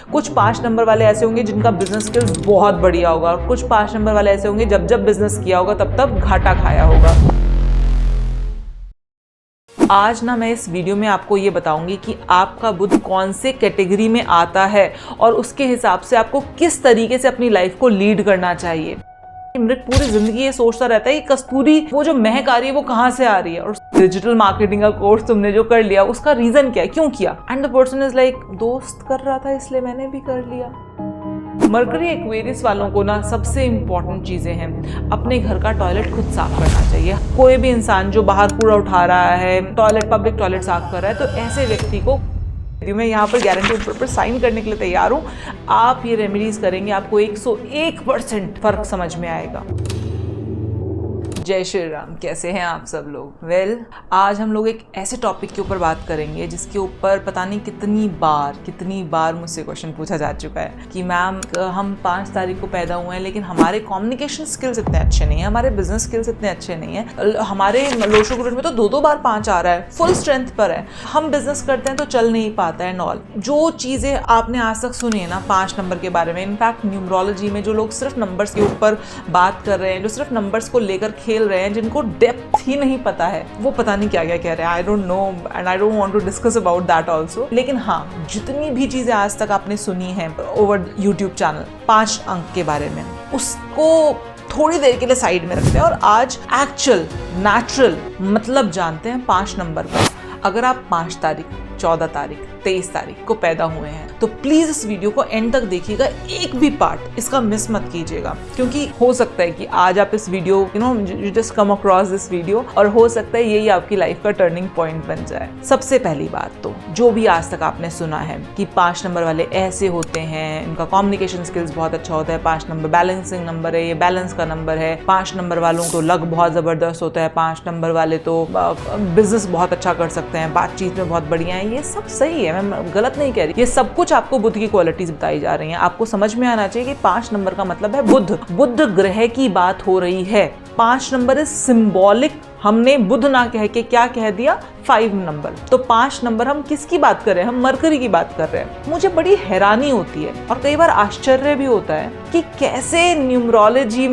कुछ 5 नंबर वाले ऐसे होंगे जिनका बिजनेस स्किल्स बहुत बढ़िया होगा और कुछ 5 नंबर वाले ऐसे होंगे जब जब बिजनेस किया होगा तब तब घाटा खाया होगा। आज ना मैं इस वीडियो में आपको ये बताऊंगी कि आपका बुध कौन से कैटेगरी में आता है और उसके हिसाब से आपको किस तरीके से अपनी लाइफ को लीड करना चाहिए। मृत पूरी जिंदगी ये सोचता रहता है कि कस्तूरी वो जो महक आ रही है वो कहाँ से आ रही है, और डिजिटल मार्केटिंग का कोर्स तुमने जो कर लिया उसका रीजन क्या है, क्यों किया। And the person is like दोस्त कर रहा था इसलिए मैंने भी कर लिया। मरकरी एक्वेरियस वालों को ना सबसे इम्पोर्टेंट चीज़ें हैं, अपने घर का टॉयलेट खुद साफ करना चाहिए। कोई भी इंसान जो बाहर कूड़ा उठा रहा है, पब्लिक टॉयलेट साफ कर रहा है, तो ऐसे व्यक्ति को मैं यहाँ पर गारंटी पर साइन करने के लिए तैयार हूँ। आप ये रेमेडीज करेंगे आपको 101% फर्क समझ में आएगा। जय श्री राम, कैसे हैं आप सब लोग। आज हम लोग एक ऐसे टॉपिक के ऊपर बात करेंगे जिसके ऊपर पता नहीं कितनी बार मुझसे क्वेश्चन पूछा जा चुका है कि मैम हम 5 तारीख को पैदा हुए हैं लेकिन हमारे कम्युनिकेशन स्किल्स इतने अच्छे नहीं हैं, हमारे बिजनेस स्किल्स इतने अच्छे नहीं हैं, हमारे लोशो ग्रुप में तो 2 बार 5 आ रहा है, फुल स्ट्रेंथ पर है, हम बिजनेस करते हैं तो चल नहीं पाता है। नॉल जो चीज़ें आपने आज तक सुनी है ना 5 नंबर के बारे में, इनफैक्ट न्यूमरोलॉजी में जो लोग सिर्फ नंबर्स के ऊपर बात कर रहे हैं, जो सिर्फ नंबर्स को लेकर खेल रहे हैं, जिनको डेप्थ ही नहीं पता है, वो पता नहीं क्या क्या कह रहे हैं। I don't know and I don't want to discuss about that also. लेकिन हाँ, जितनी भी चीजें आज तक आपने सुनी है ओवर यूट्यूब चैनल 5 अंक के बारे में, उसको थोड़ी देर के लिए साइड में रखते हैं और आज एक्चुअल नेचुरल मतलब जानते हैं 5 नंबर का। अगर आप 5 तारीख, 14 तारीख, 23 तारीख को पैदा हुए हैं तो प्लीज इस वीडियो को एंड तक देखिएगा, एक भी पार्ट इसका मिस मत कीजिएगा, क्योंकि हो सकता है कि आज आप इस video you just come across this video और हो सकता है यही आपकी लाइफ का टर्निंग पॉइंट बन जाए। सबसे पहली बात तो जो भी आज तक आपने सुना है कि 5 नंबर वाले ऐसे होते हैं, इनका कम्युनिकेशन स्किल्स बहुत अच्छा होता है, 5 नंबर बैलेंसिंग नंबर है, ये बैलेंस का नंबर है, 5 नंबर वालों को लक बहुत जबरदस्त होता है, 5 नंबर वाले तो बिजनेस बहुत अच्छा कर सकते हैं, बातचीत में बहुत बढ़िया है, ये सब सही है, मैं गलत नहीं कह रही। ये सब कुछ आपको बुध की क्वालिटीज बताई जा रही हैं। आपको समझ में आना चाहिए कि 5 नंबर का मतलब है बुध ग्रह की बात हो रही है। 5 नंबर इज सिंबॉलिक। हमने बुध ना कह के क्या कह दिया, 5 नंबर। तो 5 नंबर हम किसकी बात कर रहे हैं, हम मरकरी की बात कर रहे हैं। मुझे बड़ी हैरानी होती है और कई बार आश्चर्य भी होता है कि कैसे न्यूमरोलॉजी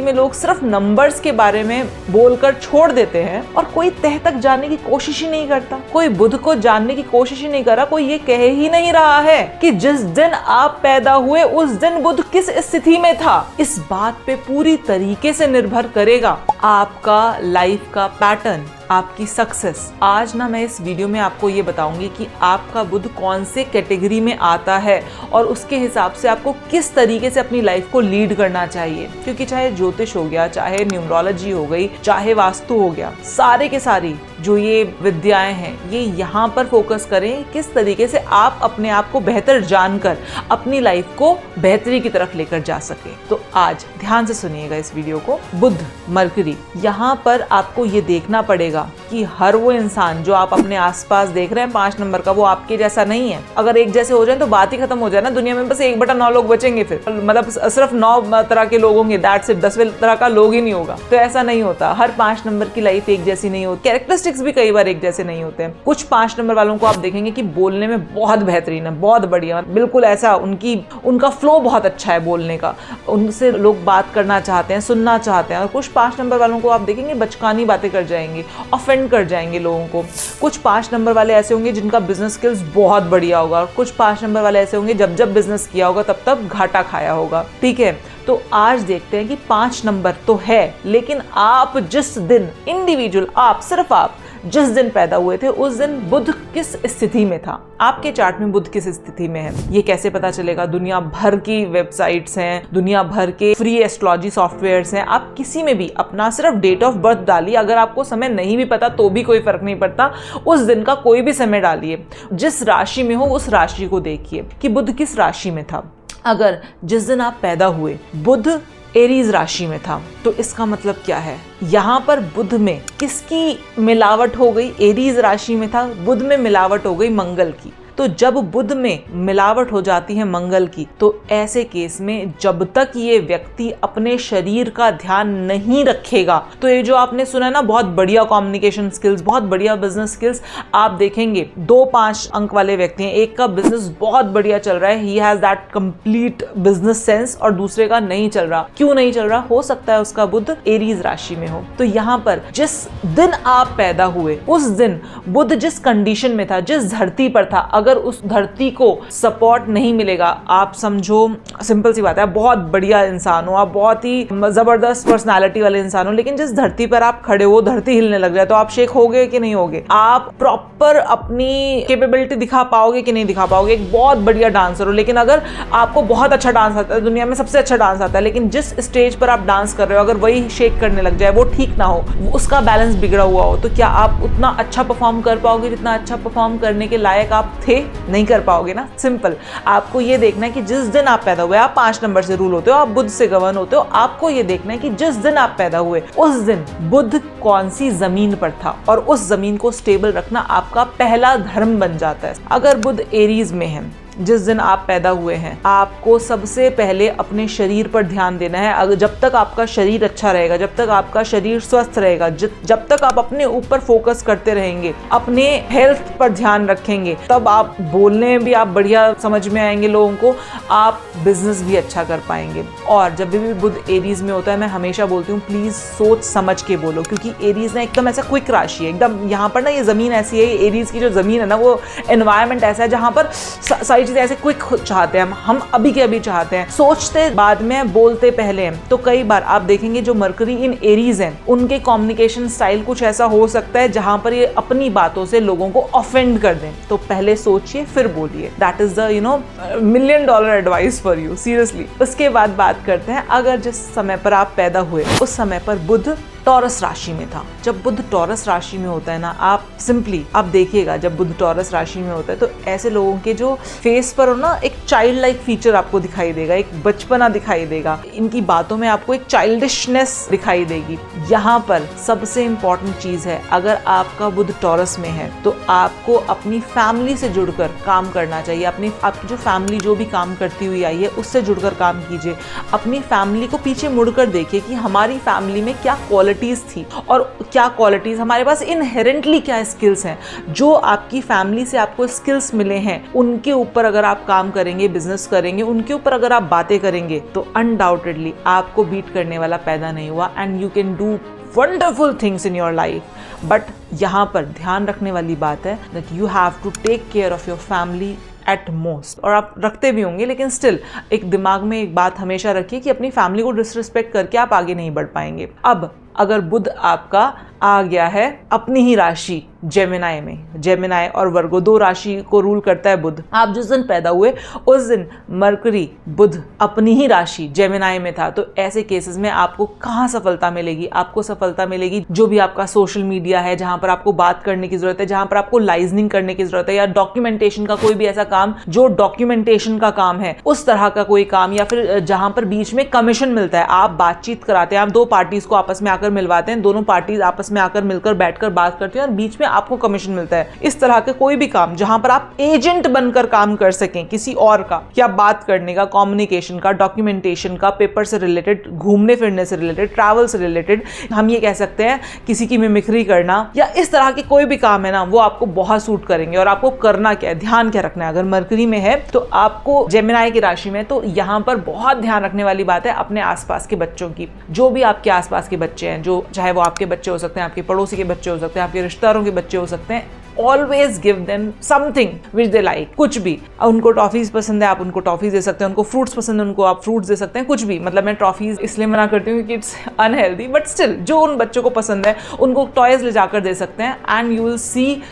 में लोग सिर्फ नंबर्स के बारे में बोलकर छोड़ देते हैं और कोई तह तक जानने की कोशिश ही नहीं करता, कोई बुध को जानने की कोशिश ही नहीं कर रहा, कोई ये कह ही नहीं रहा है कि जिस दिन आप पैदा हुए उस दिन बुध किस स्थिति में था। इस बात पे पूरी तरीके से निर्भर करेगा आपका लाइफ का पैटर्न, आपकी सक्सेस। आज ना मैं इस वीडियो में आपको ये बताऊंगी कि आपका बुध कौन से कैटेगरी में आता है और उसके हिसाब से आपको किस तरीके से अपनी लाइफ को लीड करना चाहिए। क्योंकि चाहे ज्योतिष हो गया, चाहे न्यूमरोलॉजी हो गई, चाहे वास्तु हो गया, सारे के सारी जो ये विद्याएं हैं ये यहाँ पर फोकस करें किस तरीके से आप अपने आप को बेहतर जानकर अपनी लाइफ को बेहतरी की तरफ लेकर जा सके। तो आज ध्यान से सुनिएगा इस वीडियो को। बुध मरकरी, यहाँ पर आपको ये देखना पड़ेगा कि हर वो इंसान जो आप अपने आसपास देख रहे हैं 5 नंबर का, वो आपके जैसा नहीं है। अगर एक जैसे हो जाए तो बात ही खत्म हो जाए ना, दुनिया में बस 1/9 लोग बचेंगे, फिर मतलब सिर्फ 9 तरह के लोग होंगे, दैट्स इट, 10वें तरह का लोग ही नहीं होगा। तो ऐसा नहीं होता, हर 5 नंबर की लाइफ एक जैसी नहीं होती, कैरेक्टरिस्टिक्स भी कई बार एक जैसे नहीं होते हैं। कुछ 5 नंबर वालों को आप देखेंगे कि बोलने में बहुत बेहतरीन है, बहुत बढ़िया, बिल्कुल ऐसा उनका फ्लो बहुत अच्छा है बोलने का, उनसे लोग बात करना चाहते हैं, सुनना चाहते हैं। और कुछ 5 नंबर वालों को आप देखेंगे बचकानी बातें कर जाएंगे, ऑफेंड कर जाएंगे लोगों को। कुछ 5 नंबर वाले ऐसे होंगे जिनका बिजनेस स्किल्स बहुत बढ़िया होगा और कुछ 5 नंबर वाले ऐसे होंगे जब जब बिजनेस किया होगा तब तब घाटा खाया होगा। ठीक है, तो आज देखते हैं कि 5 नंबर तो है, लेकिन आप जिस दिन इंडिविजुअल, आप सिर्फ आप जिस दिन पैदा हुए थे उस दिन बुध किस स्थिति में था, आपके चार्ट में बुध किस स्थिति में है, ये कैसे पता चलेगा। दुनिया भर की वेबसाइट्स हैं, दुनिया भर के फ्री एस्ट्रोलॉजी सॉफ्टवेयर्स हैं, आप किसी में भी अपना सिर्फ डेट ऑफ बर्थ डालिए। अगर आपको समय नहीं भी पता तो भी कोई फर्क नहीं पड़ता, उस दिन का कोई भी समय डालिए, जिस राशि में हो उस राशि को देखिए कि बुध किस राशि में था। अगर जिस दिन आप पैदा हुए बुध एरीज राशि में था तो इसका मतलब क्या है, यहाँ पर बुध में किसकी मिलावट हो गई, एरीज राशि में था, बुध में मिलावट हो गई मंगल की। तो जब बुध में मिलावट हो जाती है मंगल की, तो ऐसे केस में जब तक ये व्यक्ति अपने शरीर का ध्यान नहीं रखेगा, तो ये जो आपने सुना ना बहुत बढ़िया कम्युनिकेशन स्किल्स, बहुत बढ़िया बिजनेस स्किल्स, आप देखेंगे 2-5 अंक वाले व्यक्ति हैं, एक का बिजनेस बहुत बढ़िया चल रहा है, he has that complete business sense, और दूसरे का नहीं चल रहा। क्यों नहीं चल रहा? हो सकता है उसका बुध एरीज राशि में हो। तो यहाँ पर जिस दिन आप पैदा हुए उस दिन बुध जिस कंडीशन में था, जिस धरती पर था, अगर उस धरती को सपोर्ट नहीं मिलेगा, आप समझो सिंपल सी बात है, बहुत बढ़िया इंसान हो, आप बहुत ही जबरदस्त पर्सनालिटी वाले इंसान हो, लेकिन जिस धरती पर आप खड़े हो धरती हिलने लग जाए, तो आप शेक होगे कि नहीं होगे? आप प्रॉपर अपनी कैपेबिलिटी दिखा पाओगे कि नहीं दिखा पाओगे? एक बहुत बढ़िया डांसर हो, लेकिन अगर आपको बहुत अच्छा डांस आता है, दुनिया में सबसे अच्छा डांस आता है, लेकिन जिस स्टेज पर आप डांस कर रहे हो अगर वही शेक करने लग जाए, वो ठीक ना हो, उसका बैलेंस बिगड़ा हुआ हो, तो क्या आप उतना अच्छा परफॉर्म कर पाओगे जितना अच्छा परफॉर्म करने के लायक आप थे? नहीं कर पाओगे ना। सिंपल, आपको ये देखना है कि जिस दिन आप पैदा हुए, आप 5 नंबर से रूल होते हो, आप बुध से गवर्न होते हो, आपको ये देखना है कि जिस दिन आप पैदा हुए उस दिन बुध कौन सी जमीन पर था, और उस जमीन को स्टेबल रखना आपका पहला धर्म बन जाता है। अगर बुध एरीज में है जिस दिन आप पैदा हुए हैं, आपको सबसे पहले अपने शरीर पर ध्यान देना है। अगर जब तक आपका शरीर अच्छा रहेगा, जब तक आपका शरीर स्वस्थ रहेगा, जब तक आप अपने ऊपर फोकस करते रहेंगे, अपने हेल्थ पर ध्यान रखेंगे, तब आप बोलने में भी आप बढ़िया समझ में आएंगे लोगों को, आप बिजनेस भी अच्छा कर पाएंगे। और जब भी बुध एरीज में होता है, मैं हमेशा बोलती हूँ प्लीज सोच समझ के बोलो, क्योंकि एरीज ना एकदम ऐसा क्विक राशि है, एकदम यहाँ पर ना ये जमीन ऐसी है, एरीज की जो जमीन है ना, वो एनवायरमेंट ऐसा है जहाँ पर सारी चीजें ऐसे क्विक चाहते हैं, हम अभी के अभी चाहते हैं, सोचते बाद में बोलते पहले हैं। तो कई बार आप देखेंगे जो मरकरी इन एरीज हैं, उनके कम्युनिकेशन स्टाइल कुछ ऐसा हो सकता है जहां पर ये अपनी बातों से लोगों को ऑफेंड कर दें। तो पहले सोचिए फिर बोलिए। That is the $1 million advice for you, seriously. उसके बाद बात करते हैं, अगर जिस समय पर आप पैदा हुए उस समय पर बुध टॉरस राशि में था। जब बुध टॉरस राशि में होता है ना, आप सिंपली आप देखिएगा, जब बुध टॉरस राशि में होता है तो ऐसे लोगों के जो फेस पर हो ना, एक चाइल्ड लाइक फीचर आपको दिखाई देगा, एक बचपना दिखाई देगा, इनकी बातों में आपको एक चाइल्डिशनेस दिखाई देगी। यहाँ पर सबसे इंपॉर्टेंट चीज है, अगर आपका बुध टॉरस में है तो आपको अपनी फैमिली से जुड़कर काम करना चाहिए। आपकी जो फैमिली जो भी काम करती हुई आई है उससे जुड़कर काम कीजिए। अपनी फैमिली को पीछे मुड़कर देखिए कि हमारी फैमिली में क्या क्वालिटीज थी और क्या क्वालिटीज हमारे पास इनहेरेंटली, क्या स्किल्स हैं जो आपकी फैमिली से आपको स्किल्स मिले हैं, उनके ऊपर अगर आप काम करेंगे, बिजनेस करेंगे, उनके ऊपर अगर आप बातें करेंगे, तो अनडाउटेडली आपको बीट करने वाला पैदा नहीं हुआ, and you can do wonderful things in your life. But यहाँ पर ध्यान रखने वाली बात है that you have to take care of your family at most. और आप रखते भी होंगे, लेकिन स्टिल एक दिमाग में एक बात हमेशा रखिए कि अपनी फैमिली को डिसरिस्पेक्ट करके आप आगे नहीं बढ़ पाएंगे। अब अगर बुध आपका आ गया है अपनी ही राशि जेमिनाई में, जेमिनाई और वर्गो 2 राशि को रूल करता है बुध। आप जिस दिन पैदा हुए उस दिन मरकरी बुध अपनी ही राशि जेमिनाई में था। तो ऐसे केसेस में आपको कहाँ सफलता मिलेगी? आपको सफलता मिलेगी जो भी आपका सोशल मीडिया है, जहां पर आपको बात करने की जरूरत है, जहां पर आपको लाइजनिंग करने की जरूरत है, या डॉक्यूमेंटेशन का कोई भी ऐसा काम जो डॉक्यूमेंटेशन का काम है, उस तरह का कोई काम, या फिर जहां पर बीच में कमीशन मिलता है, आप बातचीत कराते हैं, आप 2 पार्टीज को आपस में आकर मिलवाते हैं, दोनों पार्टीज आपस में आकर मिलकर बैठकर बात करते हैं और बीच में आपको कमीशन मिलता है। इस तरह के कोई भी काम जहां पर आप एजेंट बनकर काम कर सकें किसी और का, या बात करने का, कम्युनिकेशन का, डॉक्यूमेंटेशन का, पेपर से रिलेटेड, घूमने फिरने से रिलेटेड, ट्रैवल से रिलेटेड, हम ये कह सकते हैं किसी की मिमिक्री करना, या इस तरह के कोई भी काम है ना, वो आपको बहुत सूट करेंगे। और आपको करना क्या है, ध्यान क्या रखना है? अगर मरकरी में है तो आपको जेमिनाई की राशि में, तो यहाँ पर बहुत ध्यान रखने वाली बात है अपने आसपास के बच्चों की। जो भी आपके आसपास के बच्चे हैं, जो चाहे वो आपके बच्चे हो सकते हैं, आपके पड़ोसी के बच्चे हो सकते हैं, आपके रिश्तेदारों के बच्चे हो सकते हैं, always give them something which they like. कुछ भी, उनको टॉफीज पसंद है आप उनको टॉफीज दे सकते हैं, उनको फ्रूट्स पसंद है उनको आप फ्रूट्स दे सकते हैं, कुछ भी। मतलब मैं टॉफीज इसलिए मना करती हूँ कि इट्स अनहेल्दी, बट स्टिल जो उन बच्चों को पसंद है उनको टॉयज ले जाकर दे सकते हैं, and you will C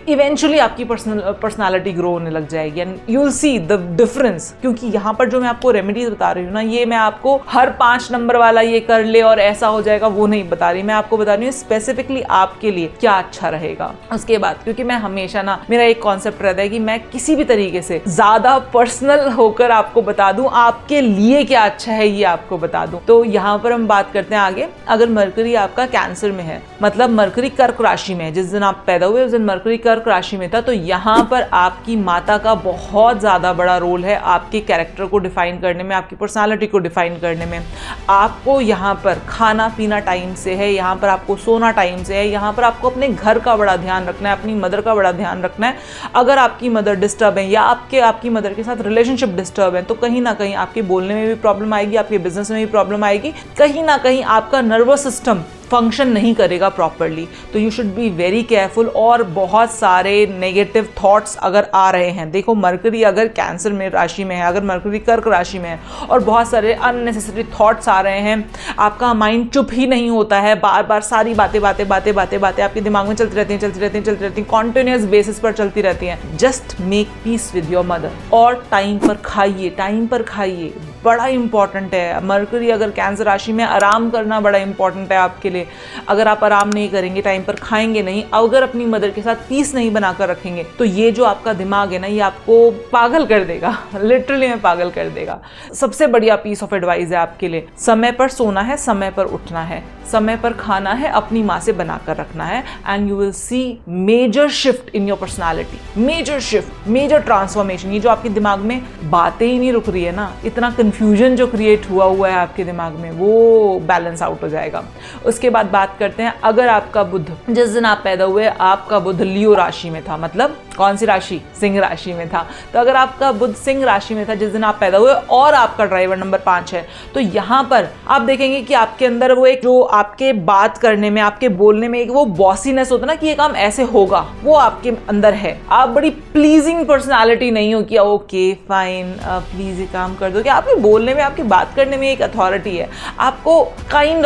eventually आपकी पर्सनालिटी ग्रो होने लग जाएगी, and you will see the difference. क्योंकि यहाँ पर जो मैं आपको रेमेडीज बता रही हूँ ना, ये मैं आपको हर 5 नंबर वाला ये कर ले और ऐसा हो जाएगा वो नहीं बता रही, मैं आपको बता रही हूँ स्पेसिफिकली आपके लिए क्या अच्छा रहेगा। उसके बाद क्योंकि मैं हमेशा ना, मेरा एक कॉन्सेप्ट रहता है कि मैं किसी भी तरीके से ज्यादा पर्सनल होकर आपको बता दूं, आपके लिए क्या अच्छा है ये आपको बता दूं। तो यहाँ पर हम बात करते हैं आगे। अगर मरकरी आपका कैंसर में है, मतलब मरकरी कर्क राशि में है, जिस दिन आप पैदा हुए उस दिन मरकरी कर्क राशि में था, तो यहाँ पर आपकी माता का बहुत ज्यादा बड़ा रोल है आपके कैरेक्टर को डिफाइन करने में, आपकी पर्सनालिटी को डिफाइन करने में। आपको यहाँ पर खाना पीना टाइम से है, यहाँ पर आपको सोना टाइम से है, यहाँ पर आपको अपने घर का बड़ा ध्यान रखना है, अपनी मदर का बड़ा ध्यान रखना है। अगर आपकी मदर डिस्टर्ब है या आपकी मदर के साथ रिलेशनशिप डिस्टर्ब है, तो कहीं ना कहीं आपके बोलने में भी प्रॉब्लम आएगी, आपके बिजनेस में भी प्रॉब्लम आएगी, कहीं ना कहीं आपका नर्वस सिस्टम फंक्शन नहीं करेगा प्रॉपरली। तो you should be very careful. और बहुत सारे नेगेटिव थॉट्स अगर आ रहे हैं, देखो मरकरी अगर कैंसर में राशि में है, अगर मरकरी कर्क राशि में है और बहुत सारे अननेसेसरी थॉट्स आ रहे हैं, आपका माइंड चुप ही नहीं होता है, बार बार सारी बातें आपके दिमाग में चलती रहती हैं, कॉन्टिन्यूस बेसिस पर चलती रहती हैं। Just make peace with your mother और टाइम पर खाइए, बड़ा इंपॉर्टेंट है। मरकरी अगर कैंसर राशि में, आराम करना बड़ा इंपॉर्टेंट है आपके लिए। अगर आप आराम नहीं करेंगे, टाइम पर खाएंगे नहीं, अगर अपनी मदर के साथ पीस नहीं बनाकर रखेंगे, तो ये जो आपका दिमाग है ना, ये आपको पागल कर देगा, लिटरली में पागल कर देगा। सबसे बढ़िया पीस ऑफ एडवाइस है आपके लिए, समय पर सोना है, समय पर उठना है, समय पर खाना है, अपनी माँ से बनाकर रखना है, and you will see major shift in your personality, major shift, major transformation. ये जो आपके दिमाग में बातें ही नहीं रुक रही है ना, इतना कंफ्यूजन जो क्रिएट हुआ है आपके दिमाग में, वो बैलेंस आउट हो जाएगा। उसके बाद बात करते हैं, अगर आपका बुध, जिस दिन आप पैदा हुए आपका बुध लियो राशि में था, मतलब कौन सी राशि? सिंह राशि में था। तो अगर आपका बुध सिंह राशि में था जिस दिन आप पैदा हुए और आपका ड्राइवर नंबर 5 है, तो यहाँ पर आप देखेंगे कि आपके अंदर वो एक जो आपके बात करने में, आपके बोलने में एक वो बॉसीनेस होता है ना कि ये काम ऐसे होगा, वो आपके अंदर है। आप बड़ी प्लीजिंग पर्सनालिटी नहीं हो कि ओके फाइन प्लीज ये काम कर दो, कि आपके बोलने में, आपकी बात करने में एक अथॉरिटी है। आपको काइंड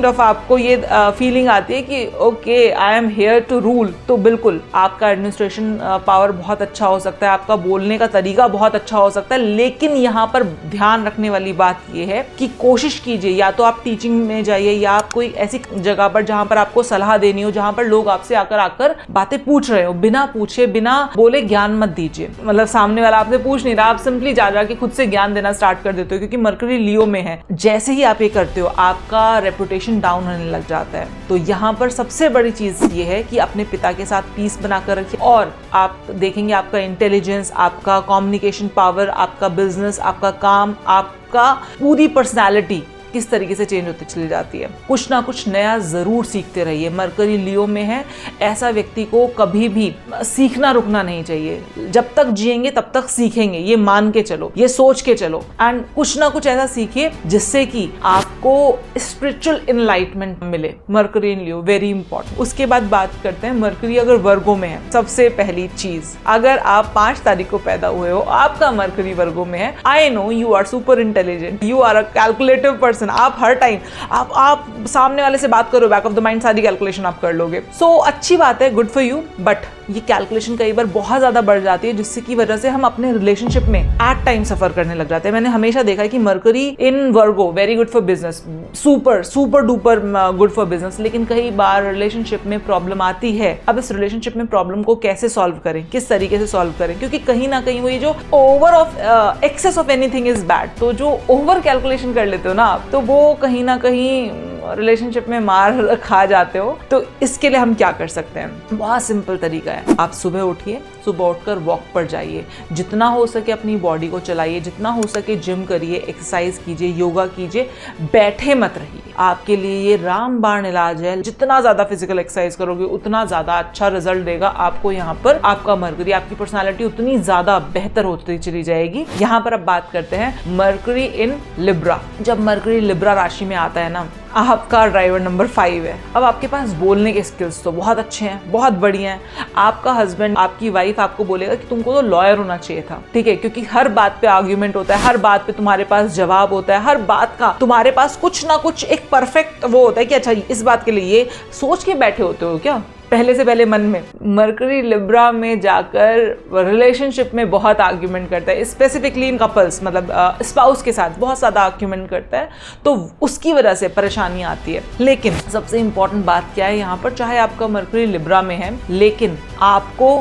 ऑफ आपको ये फीलिंग आती है कि okay I am here to rule. तो बिल्कुल आपका एडमिनिस्ट्रेशन पावर बहुत अच्छा हो सकता है, आपका बोलने का तरीका बहुत अच्छा हो सकता है, लेकिन यहाँ पर ध्यान रखने वाली बात यह है कि कोशिश कीजिए, या तो आप टीचिंग में जाइए या आप कोई ऐसी जगह पर जहाँ पर आपको सलाह देनी हो, जहाँ पर लोग आपसे आकर बातें पूछ रहे हो, बिना पूछे बिना बोले ज्ञान मत दीजिए। मतलब सामने वाला आपसे पूछ नहीं रहा, आप सिंपली जा के खुद से ज्ञान देना स्टार्ट कर देते हो, क्योंकि मरकरी लियो में है। जैसे ही आप ये करते हो आपका रेपुटेशन डाउन होने लग जाता है। तो यहाँ पर सबसे बड़ी चीज ये है कि अपने पिता के साथ पीस बनाकर रखिए, और आप देखेंगे आपका इंटेलिजेंस, आपका कम्युनिकेशन पावर, आपका बिजनेस, आपका काम, आपका पूरी पर्सनालिटी किस तरीके से चेंज होती चली जाती है। कुछ ना कुछ नया जरूर सीखते रहिए। मरकरी लियो में है, ऐसा व्यक्ति को कभी भी सीखना रुकना नहीं चाहिए। जब तक जिएंगे तब तक सीखेंगे, ये मान के चलो, ये सोच के चलो, एंड कुछ ना कुछ ऐसा सीखिए जिससे कि आपको स्पिरिचुअल इनलाइटमेंट मिले। मरकरी इन लियो वेरी इंपॉर्टेंट। उसके बाद बात करते हैं मरकरी अगर वर्गो में है। सबसे पहली चीज, अगर आप 5 तारीख को पैदा हुए हो, आपका मरकरी वर्गो में है, I know you are super intelligent, you are a calculative person. आप हर टाइम आप सामने वाले से बात करो, बैक ऑफ द माइंड सारी कैलकुलेशन आप कर लोगे। सो अच्छी बात है, गुड फॉर यू। बट ये कैलकुलेशन कई बार बहुत ज्यादा बढ़ जाती है, जिससे की वजह से हम अपने रिलेशनशिप में एट टाइम सफर करने लग जाते हैं। मैंने हमेशा देखा है कि mercury in Virgo very good for business, super duper good for business, लेकिन कई बार रिलेशनशिप में प्रॉब्लम आती है। अब इस रिलेशनशिप में प्रॉब्लम को कैसे सॉल्व करें, किस तरीके से सॉल्व करें, क्योंकि कहीं ना कहीं वही जो over of excess of anything is bad. तो जो ओवर कैलकुलेशन कर लेते हो ना आप, तो वो कहीं ना कहीं रिलेशनशिप में मार खा जाते हो। तो इसके लिए हम क्या कर सकते हैं? बहुत सिंपल तरीका है। आप सुबह उठिए, सुबह उठकर वॉक पर जाइए, जितना हो सके अपनी बॉडी को चलाइए, जितना हो सके जिम करिए, एक्सरसाइज कीजिए, योगा कीजिए, बैठे मत रहिए। आपके लिए ये रामबाण इलाज है। जितना ज्यादा फिजिकल एक्सरसाइज करोगे उतना ज्यादा अच्छा रिजल्ट देगा आपको। यहाँ पर आपका मरकरी, आपकी पर्सनालिटी उतनी ज्यादा बेहतर होती चली जाएगी। यहाँ पर अब बात करते हैं मरकरी इन लिब्रा। जब मरकरी लिब्रा राशि में आता है ना, आपका ड्राइवर नंबर 5 है। अब आपके पास बोलने के स्किल्स तो बहुत अच्छे हैं, बहुत बढ़िया हैं। आपका हस्बैंड, आपकी वाइफ आपको बोलेगा कि तुमको तो लॉयर होना चाहिए था, ठीक है, क्योंकि हर बात पे आर्ग्यूमेंट होता है, हर बात पे तुम्हारे पास जवाब होता है, हर बात का तुम्हारे पास कुछ ना कुछ एक परफेक्ट वो होता है कि अच्छा इस बात के लिए ये सोच के बैठे होते हो क्या, पहले से पहले मन में मरकरी लिब्रा में जाकर रिलेशनशिप में बहुत आर्ग्यूमेंट करता है, स्पेसिफिकली इन कपल्स, मतलब स्पाउस के साथ बहुत ज़्यादा आर्ग्यूमेंट करता है, तो उसकी वजह से परेशानी आती है। लेकिन सबसे इंपॉर्टेंट बात क्या है यहाँ पर, चाहे आपका मरकरी लिब्रा में है लेकिन आपको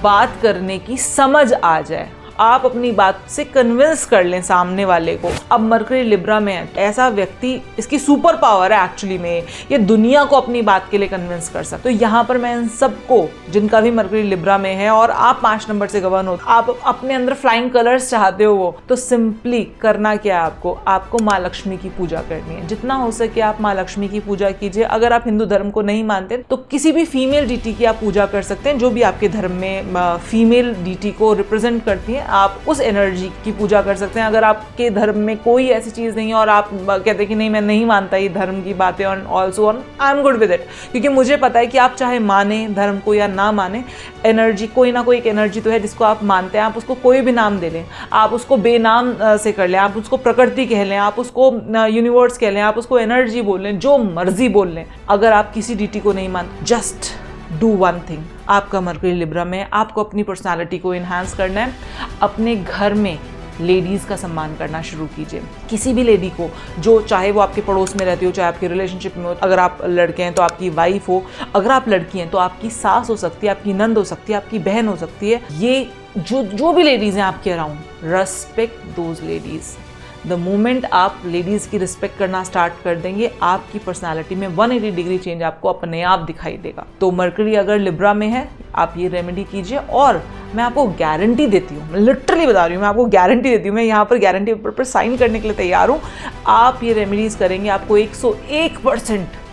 बात करने की समझ आ जाए, आप अपनी बात से कन्विंस कर लें सामने वाले को। अब मरकरी लिब्रा में है तो ऐसा व्यक्ति, इसकी सुपर पावर है एक्चुअली में, ये दुनिया को अपनी बात के लिए कन्विंस कर सकता। तो यहाँ पर मैं इन सबको, जिनका भी मरकरी लिब्रा में है और आप 5 नंबर से गवर्न हो, आप अपने अंदर फ्लाइंग कलर्स चाहते हो वो, तो सिंपली करना क्या है, आपको माँ लक्ष्मी की पूजा करनी है। जितना हो सके आप माँ लक्ष्मी की पूजा कीजिए। अगर आप हिंदू धर्म को नहीं मानते तो किसी भी फीमेल डीटी की आप पूजा कर सकते हैं, जो भी आपके धर्म में फीमेल डीटी को रिप्रेजेंट करती है, आप उस एनर्जी की पूजा कर सकते हैं। अगर आपके धर्म में कोई ऐसी चीज़ नहीं है और आप कहते हैं कि नहीं मैं नहीं मानता ये धर्म की बातें, और also on I am good with it, क्योंकि मुझे पता है कि आप चाहे माने धर्म को या ना माने, एनर्जी कोई ना कोई एक एनर्जी तो है जिसको आप मानते हैं। आप उसको कोई भी नाम दे लें, आप उसको बेनाम से कर लें, आप उसको प्रकृति कह लें, आप उसको यूनिवर्स कह लें, आप उसको एनर्जी बोल लें, जो मर्जी बोल लें। अगर आप किसी डीटी को नहीं मानते, जस्ट डू वन थिंग। आपका मरकरी लिब्रा में, आपको अपनी पर्सनालिटी को इन्हांस करना है। अपने घर में लेडीज़ का सम्मान करना शुरू कीजिए। किसी भी लेडी को, जो चाहे वो आपके पड़ोस में रहती हो, चाहे आपके रिलेशनशिप में हो, अगर आप लड़के हैं तो आपकी वाइफ हो, अगर आप लड़की हैं तो आपकी सास हो सकती है, आपकी नंद हो सकती है, आपकी बहन हो सकती है। ये जो भी लेडीज़ हैं आपके around, respect those ladies. The moment आप लेडीज़ की रिस्पेक्ट करना स्टार्ट कर देंगे, आपकी पर्सनालिटी में 180 डिग्री चेंज आपको अपने आप दिखाई देगा। तो मरकरी अगर लिब्रा में है, आप ये रेमेडी कीजिए, और मैं आपको गारंटी देती हूँ, मैं लिटरली बता रही हूँ, मैं आपको गारंटी देती हूँ, मैं यहाँ पर गारंटी पेपर पर साइन करने के लिए तैयार हूँ। आप ये रेमेडीज़ करेंगे, आपको 101%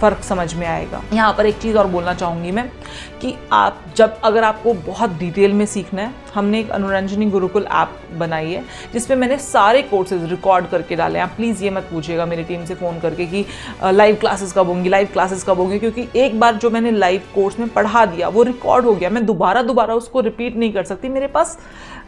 फ़र्क समझ में आएगा। यहाँ पर एक चीज़ और बोलना चाहूँगी मैं कि आप अगर आपको बहुत डिटेल में सीखना है, हमने एक अनुरंजनी गुरुकुल ऐप बनाई है जिसपे मैंने सारे कोर्सेज रिकॉर्ड करके डाले हैं। आप प्लीज़ ये मत पूछिएगा मेरी टीम से फ़ोन करके कि लाइव क्लासेस कब होंगी, क्योंकि एक बार जो मैंने लाइव कोर्स में पढ़ा दिया वो रिकॉर्ड हो गया, मैं दोबारा उसको रिपीट नहीं कर सकती। मेरे पास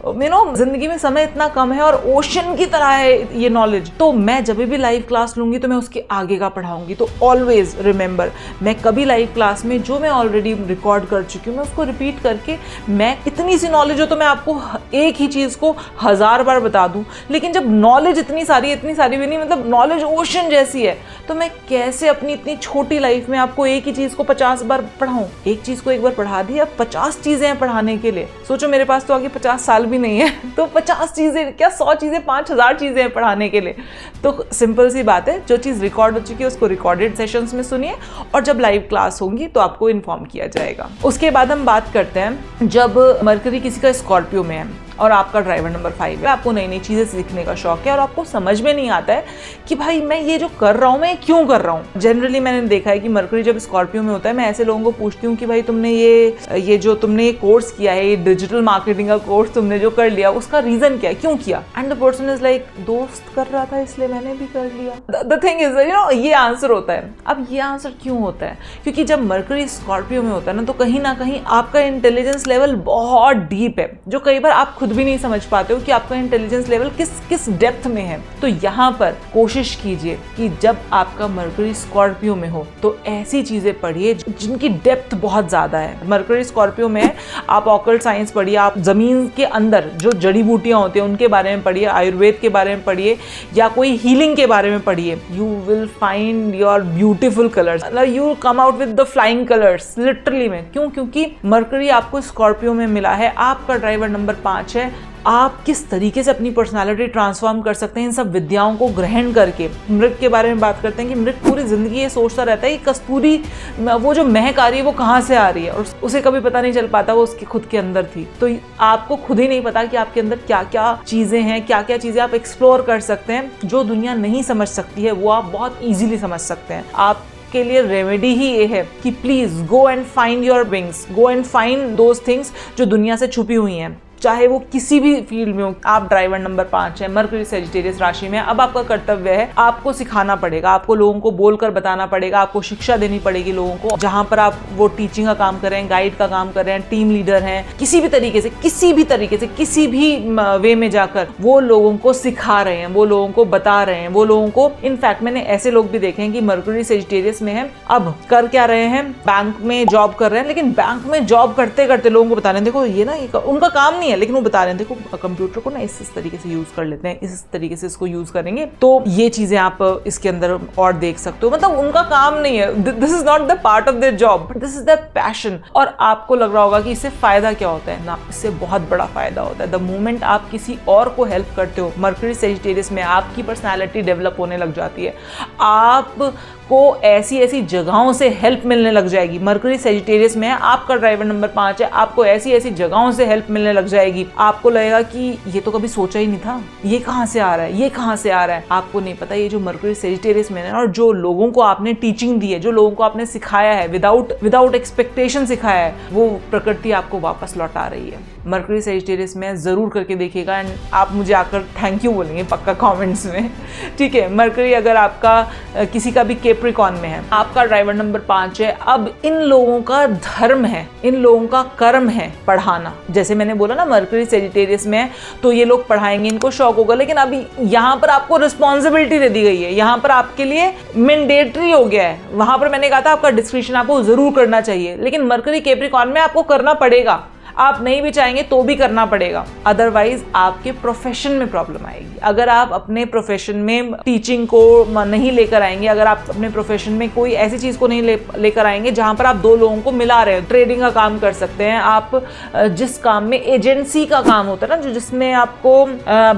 ज़िंदगी में समय इतना कम है और ओशन की तरह है ये नॉलेज, तो मैं जब भी लाइव क्लास लूँगी तो मैं उसके आगे का पढ़ाऊँगी। तो ऑलवेज रिमेंबर, मैं कभी लाइव क्लास में जो मैं ऑलरेडी रिकॉर्ड कर चुकी हूँ मैं उसको रिपीट करके, मैं इतनी सी नॉलेज हो तो मैं आपको एक ही चीज़ को 1000 बार बता दूँ, लेकिन जब नॉलेज इतनी सारी भी नहीं, मतलब नॉलेज ओशन जैसी है, तो मैं कैसे अपनी इतनी छोटी लाइफ में आपको एक ही चीज़ को 50 बार पढ़ाऊँ। एक चीज़ को एक बार पढ़ा दी, अब 50 चीज़ें हैं पढ़ाने के लिए। सोचो मेरे पास तो आगे 50 साल भी नहीं है, तो 50 चीज़ें क्या, 100 चीज़ें, 5000 चीज़ें हैं पढ़ाने के लिए। तो सिंपल सी बात है, जो चीज़ रिकॉर्ड हो चुकी है उसको रिकॉर्डेड सेशंस में सुनिए, और जब लाइव क्लास होंगी तो आपको इन्फॉर्म किया जाएगा। उसके बाद हम बात करते हैं, जब मरकरी किसी का स्कॉर्पियो में है और आपका ड्राइवर नंबर 5 है, आपको नई नई चीज़ें सीखने का शौक है और आपको समझ में नहीं आता है कि भाई मैं ये जो कर रहा हूँ मैं क्यों कर रहा हूँ। जनरली मैंने देखा है कि मरकरी जब स्कॉर्पियो में होता है, मैं ऐसे लोगों को पूछती हूँ कि भाई तुमने ये कोर्स किया है, ये डिजिटल मार्केटिंग का कोर्स तुमने जो कर लिया, उसका रीज़न क्या है, क्यों किया? And the person is like, दोस्त कर रहा था इसलिए मैंने भी कर लिया। द थिंग इज ये आंसर होता है। अब ये आंसर क्यों होता है? क्योंकि जब मरकरी स्कॉर्पियो में होता है ना, तो कहीं ना कहीं आपका इंटेलिजेंस लेवल बहुत डीप है, जो कई बार आप खुद भी नहीं समझ पाते हो कि आपका इंटेलिजेंस लेवल किस डेप्थ में है। तो यहाँ पर कोशिश कीजिए कि जब आपका मरकरी स्कॉर्पियो में हो तो ऐसी चीजें पढ़िए जिनकी डेप्थ बहुत ज्यादा है। मरकरी स्कॉर्पियो में आप ऑकल्ट साइंस पढ़िए, आप जमीन के अंदर जो जड़ी बूटियां होती हैं उनके बारे में पढ़िए, आयुर्वेद के बारे में पढ़िए, या कोई हीलिंग के बारे में पढ़िए। You will find your beautiful colours, you will come out with the flying colours, literally में। क्योंकि मरकरी आपको स्कॉर्पियो में मिला है, आपका ड्राइवर नंबर 5 है। आप किस तरीके से अपनी पर्सनालिटी ट्रांसफॉर्म कर सकते हैं इन सब विद्याओं को ग्रहण करके। मृग के बारे में बात करते हैं कि मृग पूरी जिंदगी ये सोचता रहता है कि कस्तूरी, वो जो महक आ रही है वो कहाँ से आ रही है, और उसे कभी पता नहीं चल पाता वो उसके खुद के अंदर थी। तो आपको खुद ही नहीं पता कि आपके अंदर क्या क्या चीज़ें हैं, क्या क्या चीज़ें आप एक्सप्लोर कर सकते हैं। जो दुनिया नहीं समझ सकती है वो आप बहुत ईजिली समझ सकते हैं। आप के लिए रेमेडी ही ये है कि please go and find your wings, go and find those things जो दुनिया से छुपी हुई हैं। चाहे वो किसी भी फील्ड में हो। आप ड्राइवर नंबर 5 है, मरकरी सेजिटेरियस राशि में। अब आपका कर्तव्य है, आपको सिखाना पड़ेगा, आपको लोगों को बोलकर बताना पड़ेगा, आपको शिक्षा देनी पड़ेगी लोगों को। जहां पर आप वो टीचिंग का काम कर रहे हैं, गाइड का काम कर रहे हैं, टीम लीडर हैं, किसी भी तरीके से किसी भी वे में जाकर वो लोगों को सिखा रहे हैं, वो लोगों को बता रहे हैं, वो लोगों को। इनफैक्ट मैंने ऐसे लोग भी देखे हैं कि मरकरी सेजिटेरियस में है, अब कर क्या रहे हैं, बैंक में जॉब कर रहे हैं, लेकिन बैंक में जॉब करते करते लोगों को बता रहे हैं देखो ये ना, उनका काम नहीं है लेकिन वो बता रहे हैं देखो कंप्यूटर को ना इस तरीके से यूज कर लेते हैं, इस तरीके से इसको यूज करेंगे, तो ये चीजें आप इसके अंदर और देख सकते हो। मतलब उनका काम नहीं है, this is not the part of their job, this is the passion. और आपको लग रहा होगा कि इससे फायदा क्या होता है ना, इससे बहुत बड़ा फायदा होता है। द मोमेंट आप किसी और को हेल्प करते हो, मरकरी सेजिटेरियस में आपकी पर्सनालिटी डेवलप होने लग जाती है, आपको ऐसी जगहों से हेल्प मिलने लग जाएगी। मरकरी सेजिटेरियस में आपका ड्राइवर नंबर 5 है, आपको ऐसी जगहों से हेल्प मिलने लग जाएगी, आपको लगेगा कि ये तो कभी सोचा ही नहीं था, ये कहां से आ रहा है, ये कहां से आ रहा है। आपको नहीं पता ये जो मरकरी सेजिटेरियस में है और जो लोगों को आपने टीचिंग दी है, जो लोगों को आपने सिखाया है, विदाउट एक्सपेक्टेशन सिखाया है, वो प्रकृति आपको वापस लौटा रही है। मरकरी सेजिटेरियस में जरूर करके देखिएगा एंड आप मुझे आकर थैंक यू बोलेंगे पक्का कमेंट्स में, ठीक है। मरकरी अगर आपका किसी का भी कैप्रिकॉर्न में है, आपका ड्राइवर नंबर 5 है, अब इन लोगों का धर्म है, इन लोगों का कर्म है पढ़ाना। जैसे मैंने बोला ना मरकरी सेजिटेरियस में है तो ये लोग पढ़ाएंगे, इनको शौक होगा, लेकिन अभी यहाँ पर आपको रिस्पॉन्सिबिलिटी दे दी गई है, यहाँ पर आपके लिए मैंडेटरी हो गया है। वहां पर मैंने कहा था आपका डिस्क्रिप्शन आपको जरूर करना चाहिए, लेकिन मरकरी कैप्रिकॉर्न में आपको करना पड़ेगा, आप नहीं भी चाहेंगे तो भी करना पड़ेगा, अदरवाइज आपके प्रोफेशन में प्रॉब्लम आएगी। अगर आप अपने प्रोफेशन में टीचिंग को नहीं लेकर आएंगे, अगर आप अपने प्रोफेशन में कोई ऐसी चीज को नहीं लेकर आएंगे जहां पर आप दो लोगों को मिला रहे हैं, ट्रेडिंग का काम कर सकते हैं आप, जिस काम में एजेंसी का काम होता है ना, जिसमें आपको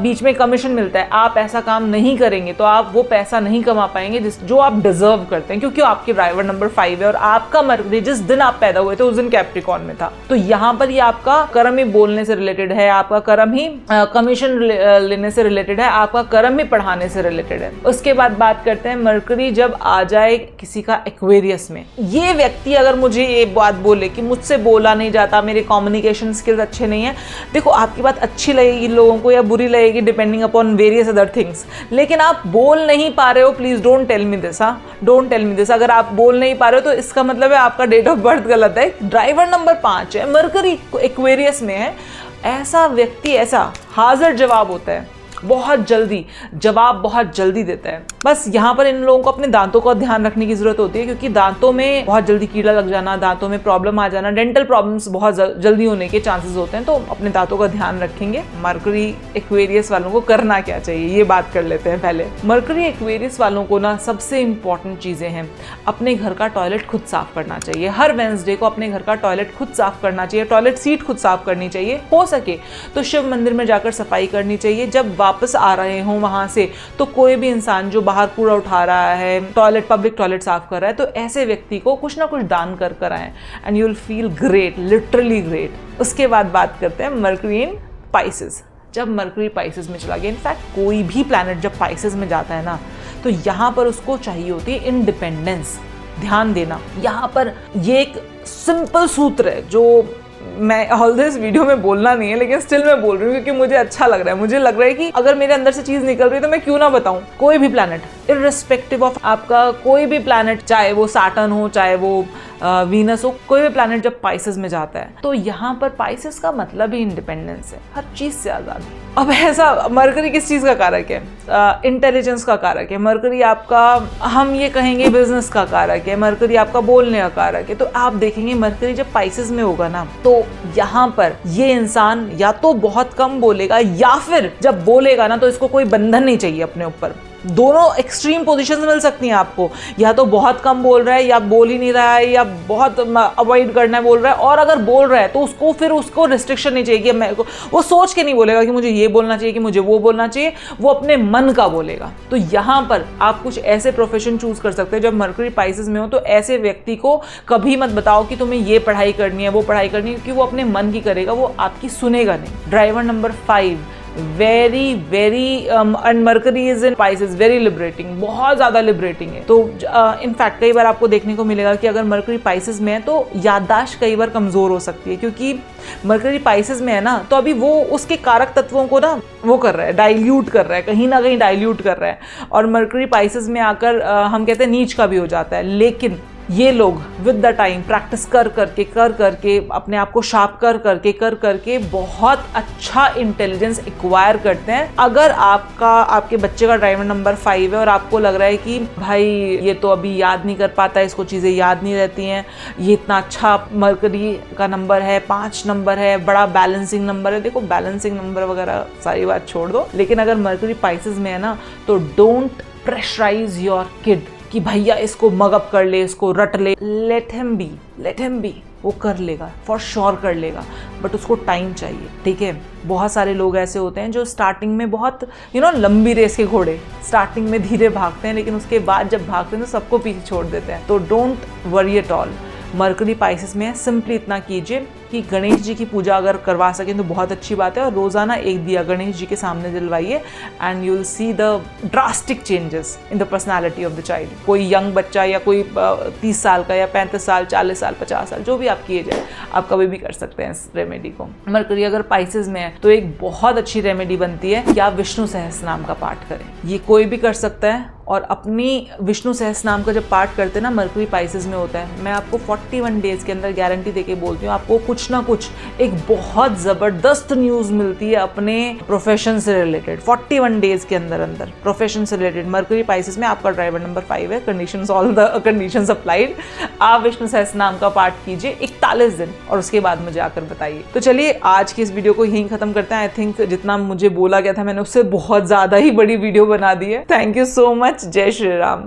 बीच में कमीशन मिलता है, आप ऐसा काम नहीं करेंगे तो आप वो पैसा नहीं कमा पाएंगे जो आप डिजर्व करते हैं, क्योंकि आपके ड्राइवर नंबर 5 है और आपका मरकरी जिस दिन आप पैदा हुए थे उस दिन कैप्रिकॉर्न में था। तो यहाँ पर आपका कर्म ही बोलने से रिलेटेड है, आपका कर्म ही कमीशन लेने से रिलेटेड है, आपका कर्म ही पढ़ाने से रिलेटेड है। उसके बाद बात करते हैं मरकरी जब आ जाए किसी का एक्वेरियस में। ये व्यक्ति अगर मुझे ये बात बोले कि मुझसे बोला नहीं जाता, मेरे कम्युनिकेशन स्किल्स अच्छे नहीं है, देखो आपकी बात अच्छी लगेगी लोगों को या बुरी लगेगी depending upon various other things, लेकिन आप बोल नहीं पा रहे हो, please don't tell me this, don't tell me this. अगर आप बोल नहीं पा रहे हो तो इसका मतलब है आपका डेट ऑफ बर्थ गलत है। ड्राइवर नंबर 5 है, मरकरी एक्वेरियस में है, ऐसा व्यक्ति ऐसा हाजिर जवाब होता है, बहुत जल्दी देता है। बस यहाँ पर इन लोगों को अपने दांतों का ध्यान रखने की जरूरत होती है, क्योंकि दांतों में बहुत जल्दी कीड़ा लग जाना, दांतों में प्रॉब्लम आ जाना, डेंटल प्रॉब्लम्स बहुत जल्दी होने के चांसेस होते हैं, तो अपने दांतों का ध्यान रखेंगे। मरकरी एक्वेरियस वालों को करना क्या चाहिए ये बात कर लेते हैं पहले। मरकरी एक्वेरियस वालों को ना सबसे इंपॉर्टेंट चीजें हैं, अपने घर का टॉयलेट खुद साफ करना चाहिए। हर वेडनेसडे को अपने घर का टॉयलेट खुद साफ करना चाहिए, टॉयलेट सीट खुद साफ करनी चाहिए, हो सके तो शिव मंदिर में जाकर सफाई करनी चाहिए। जब वापस आ रहे हो वहां से तो कोई भी इंसान जो बाहर कूड़ा उठा रहा है, पब्लिक टॉयलेट साफ कर रहा है, तो ऐसे व्यक्ति को कुछ ना कुछ दान कर आए and you will feel great, literally great. उसके बाद बात करते हैं मरकरी इन पाइसेस। जब मरकरी पाइसेस में चला गया, इनफैक्ट कोई भी प्लैनेट जब पाइसेस में जाता है ना, तो यहाँ पर उसको चाहिए होती है इंडिपेंडेंस, ध्यान देना। यहाँ पर ये एक सिंपल सूत्र है जो मैं ऑल दिस वीडियो में बोलना नहीं है, लेकिन स्टिल मैं बोल रही हूँ क्योंकि मुझे अच्छा लग रहा है। मुझे लग रहा है कि अगर मेरे अंदर से चीज निकल रही है तो मैं क्यों ना बताऊं। कोई भी प्लैनेट, इररिस्पेक्टिव ऑफ आपका कोई भी प्लैनेट, चाहे वो सैटर्न हो, चाहे वो वीनस हो, कोई भी प्लैनेट जब पाइसेस में जाता है तो यहाँ पर पाइसेस का मतलब ही इंडिपेंडेंस है, हर चीज से आजादी। अब ऐसा मरकरी किस चीज का कारक है? इंटेलिजेंस का कारक है। मरकरी आपका, हम ये कहेंगे, बिजनेस का कारक है। मरकरी आपका बोलने का कारक है। तो आप देखेंगे मरकरी जब पाइसेस में होगा ना, तो यहाँ पर ये इंसान या तो बहुत कम बोलेगा, या फिर जब बोलेगा ना तो इसको कोई बंधन नहीं चाहिए अपने ऊपर। दोनों एक्सट्रीम पोजीशंस मिल सकती हैं आपको, या तो बहुत कम बोल रहा है, या बोल ही नहीं रहा है, या बहुत अवॉइड करना है बोल रहा है। और अगर बोल रहा है तो उसको रिस्ट्रिक्शन नहीं चाहिए कि मेरे को, वो सोच के नहीं बोलेगा कि मुझे ये बोलना चाहिए, कि मुझे वो बोलना चाहिए, वो अपने मन का बोलेगा। तो यहाँ पर आप कुछ ऐसे प्रोफेशन चूज कर सकते हैं जब मरकरी पाइसेस में हो, तो ऐसे व्यक्ति को कभी मत बताओ कि तुम्हें ये पढ़ाई करनी है, वो पढ़ाई करनी है, क्योंकि वो अपने मन की करेगा, वो आपकी सुनेगा नहीं। Driver number 5 very very and mercury is in spices, very liberating, बहुत ज्यादा लिबरेटिंग है। तो इनफैक्ट कई बार आपको देखने को मिलेगा कि अगर मरकरी स्पाइसेस में है तो याददाश्त कई बार कमजोर हो सकती है, क्योंकि मरकरी स्पाइसेस में है ना, तो अभी वो उसके कारक तत्वों को ना वो कर रहा है, डाइल्यूट कर रहा है, कहीं ना कहीं डाइल्यूट कर रहा है, और मरकरी स्पाइसेस में आकर हम कहते हैं नीच का भी हो जाता है। लेकिन ये लोग विद द टाइम प्रैक्टिस कर करके अपने आप को शार्प कर करके बहुत अच्छा इंटेलिजेंस एक्वायर करते हैं। अगर आपके बच्चे का ड्राइवर नंबर 5 है और आपको लग रहा है कि भाई ये तो अभी याद नहीं कर पाता, इसको चीज़ें याद नहीं रहती हैं, ये इतना अच्छा मरकरी का नंबर है, 5 नंबर है, बड़ा बैलेंसिंग नंबर है। देखो बैलेंसिंग नंबर वगैरह सारी बात छोड़ दो, लेकिन अगर मरकरी स्पाइसेस में है ना, तो डोंट प्रेशराइज योर किड कि भैया इसको मगअप कर ले, इसको रट ले। लेट हिम बी, वो कर लेगा, फॉर श्योर कर लेगा, बट उसको टाइम चाहिए, ठीक है। बहुत सारे लोग ऐसे होते हैं जो स्टार्टिंग में बहुत लंबी रेस के घोड़े, स्टार्टिंग में धीरे भागते हैं, लेकिन उसके बाद जब भागते हैं तो सबको पीछे छोड़ देते हैं। तो don't worry at all. Mercury spices में सिंपली इतना कीजिए कि गणेश जी की पूजा अगर करवा सकें तो बहुत अच्छी बात है, और रोज़ाना एक दिया गणेश जी के सामने जलवाइए, and you will see the drastic changes in the personality of the child. कोई यंग बच्चा या कोई 30 साल का या 35 साल, 40 साल, 50 साल, जो भी आपकी एज है, आप कभी भी कर सकते हैं इस रेमेडी को। मरकरी अगर स्पाइसेस में है तो एक बहुत अच्छी रेमेडी बनती है कि आप विष्णु सहस्त्रनाम का पाठ करें। ये कोई भी कर सकता है, और अपनी विष्णु सहस्त्रनाम का जब पाठ करते हैं ना, मरकरी स्पाइसेस में होता है, मैं आपको 41 डेज के अंदर गारंटी देके बोलती हूँ, आपको कुछ ना कुछ एक बहुत ज़बरदस्त न्यूज़ मिलती है अपने प्रोफेशन से रिलेटेड। 41 डेज के अंदर प्रोफेशन से रिलेटेड मरकरी स्पाइसेस में आपका ड्राइवर नंबर 5 है, conditions all the conditions applied. आप विष्णु सहस्त्रनाम का पाठ कीजिए 41 दिन, और उसके बाद मुझे आकर बताइए। तो चलिए आज की इस वीडियो को यहीं खत्म करते हैं। आई थिंक जितना मुझे बोला गया था मैंने उससे बहुत ज़्यादा ही बड़ी वीडियो बना दी है। Thank you so much. जय श्री राम।